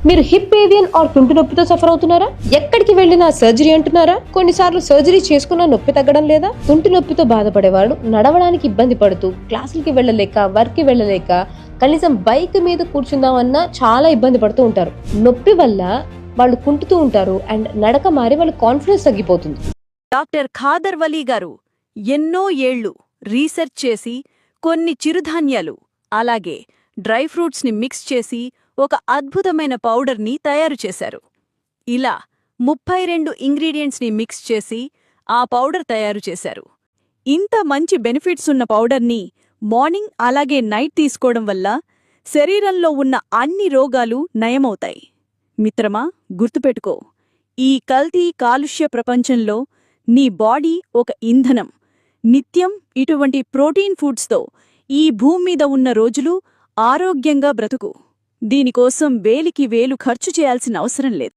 మీరు hip avian are తుంటి నొప్పితో సఫర్ అవుతున్నారా? ఎక్కడికి వెళ్ళినా సర్జరీ అంటున్నారా? కొన్నిసార్లు సర్జరీ చేసుకున్న నొప్పి తగ్గడం లేదా? తుంటి నొప్పితో బాధపడేవాడు నడవడానికి ఇబ్బంది పడుతూ క్లాసులకి వెళ్ళలేక, వర్క్ కి వెళ్ళలేక, కనీసం బైక్ మీద కూర్చుందామన్నా చాలా ఇబ్బంది పడుతూ ఉంటారు. నొప్పి వల్ల వాళ్ళు కుంటుతూ ఉంటారు అండ్ నడక మారి వాళ్ళ కాన్ఫిడెన్స్ తగ్గిపోతుంది. డాక్టర్ ఖాదర్ వలీ గారు ఎన్నో ఏళ్లు రీసెర్చ్ చేసి కొన్ని చిరుధాన్యాలు అలాగే డ్రై ఫ్రూట్స్ని మిక్స్ చేసి ఒక అద్భుతమైన పౌడర్ని తయారు చేశారు. ఇలా 32 ఇంగ్రీడియంట్స్ని మిక్స్ చేసి ఆ పౌడర్ తయారు చేశారు. ఇంత మంచి బెనిఫిట్స్ ఉన్న పౌడర్ని మార్నింగ్ అలాగే నైట్ తీసుకోవడం వల్ల శరీరంలో ఉన్న అన్ని రోగాలు నయమవుతాయి. మిత్రమా, గుర్తుపెట్టుకో, ఈ కల్తీ కాలుష్య ప్రపంచంలో నీ బాడీ ఒక ఇంధనం. నిత్యం ఇటువంటి ప్రోటీన్ ఫుడ్స్తో ఈ భూమ్మీద ఉన్న రోజులు ఆరోగ్యంగా బ్రతుకు. దీనికోసం వేలికి వేలు ఖర్చు చేయాల్సిన అవసరం లేదు.